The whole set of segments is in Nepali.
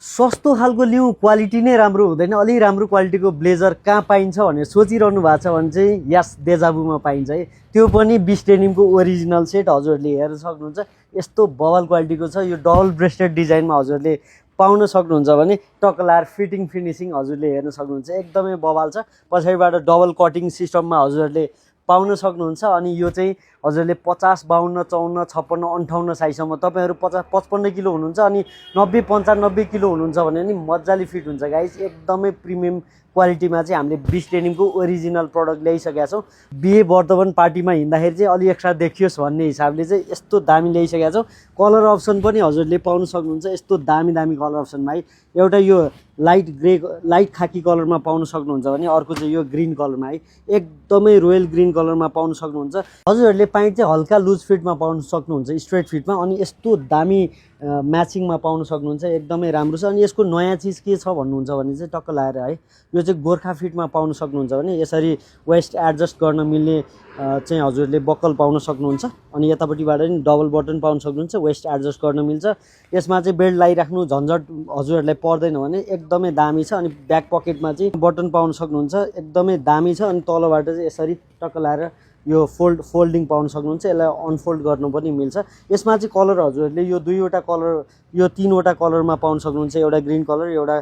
सस्तो खालको लिउँ क्वालिटी नै राम्रो हुँदैन, अलि राम्रो क्वालिटीको ब्लेजर कहाँ पाइन्छ भनेर सोचिरहनु भएको छ भने चाहिँ यस डेजाबुमा पाइन्छ है। त्यो पनि 20 डेनिमको ओरिजिनल सेट हजुरहरूले हेर्न सक्नुहुन्छ। यस्तो बवाल क्वालिटीको छ। यो डबल ब्रेस्टेड डिजाइनमा हजुरहरूले पाउन सक्नुहुन्छ भने टक्क लाएर फिटिङ फिनिसिङ हजुरले हेर्न सक्नुहुन्छ, एकदमै बवाल छ। पछाडिबाट डबल कटिङ सिस्टममा हजुरहरूले पाउन सक्नुहुन्छ। अनि यो चाहिँ हजुरले 50, 52, 54, 56, 58 साइजसम्म तपाईँहरू 50, 55 किलो हुनुहुन्छ अनि 90, 95 किलो हुनुहुन्छ भने नि मजाले फिट हुन्छ गाइस। एकदमै प्रिमियम क्वालिटीमा चाहिँ हामीले 20 डेनिमको ओरिजिनल प्रडक्ट ल्याइसकेका छौँ। बिहे वर्धमान पार्टीमा हिँड्दाखेरि चाहिँ अलि एक्स्ट्रा देखियोस् भन्ने हिसाबले चाहिँ यस्तो दामी ल्याइसकेका छौँ। कलर अप्सन पनि हजुरले पाउन सक्नुहुन्छ यस्तो दामी दामी कलर अप्सनमा है। एउटा यो लाइट ग्रे, लाइट खाकी कलरमा पाउन सक्नुहुन्छ भने अर्को चाहिँ यो ग्रिन कलरमा है, एकदमै रोयल ग्रिन कलरमा पाउन सक्नुहुन्छ। हजुरहरूले प्यान्ट चाहिँ हल्का लुज फिटमा पाउन सक्नुहुन्छ, स्ट्रेट फिटमा, अनि यस्तो दामी म्याचिङमा पाउन सक्नुहुन्छ, एकदमै राम्रो छ। अनि यसको नयाँ चिज के छ भन्नुहुन्छ भने चाहिँ टक्क लाएर है, यो चाहिँ गोर्खा फिटमा पाउन सक्नुहुन्छ भने यसरी वेस्ट एडजस्ट गर्न मिल्ने चाहिँ हजुरले बक्कल पाउन सक्नुहुन्छ। अनि यतापट्टिबाट नि डबल बटन पाउन सक्नुहुन्छ, वेस्ट एडजस्ट गर्न मिल्छ। यसमा चाहिँ बेल्ट लगाइराख्नु झन्झट हजुरहरूलाई पर्दैन भने एकदमै दामी छ। अनि ब्याक पकेटमा चाहिँ बटन पाउन सक्नुहुन्छ, एकदमै दामी छ। अनि तलबाट चाहिँ यसरी टक्क लाएर यो फोल्डिङ पाउन सक्नुहुन्छ, यसलाई अनफोल्ड गर्नु पनि मिल्छ। यसमा चाहिँ कलर हजुरहरूले यो 2वटा कलर, यो 3वटा कलरमा पाउन सक्नुहुन्छ, एउटा ग्रिन कलर, एउटा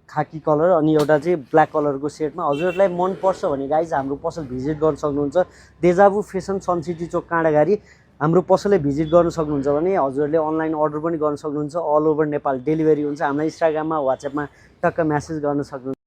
खाकी कलर अनि एउटा चाहिँ ब्ल्याक कलरको सेटमा। हजुरहरूलाई मनपर्छ भने गाइज हाम्रो पसल भिजिट गर्न सक्नुहुन्छ। डेजाबु फेसन सन सिटी चोक काँडाघारी हाम्रो पसलले भिजिट गर्न सक्नुहुन्छ भने हजुरहरूले अनलाइन अर्डर पनि गर्न सक्नुहुन्छ। अल ओभर नेपाल डेलिभरी हुन्छ। हामीलाई इन्स्टाग्राममा, वाट्सएपमा टक्क म्यासेज गर्न सक्नुहुन्छ।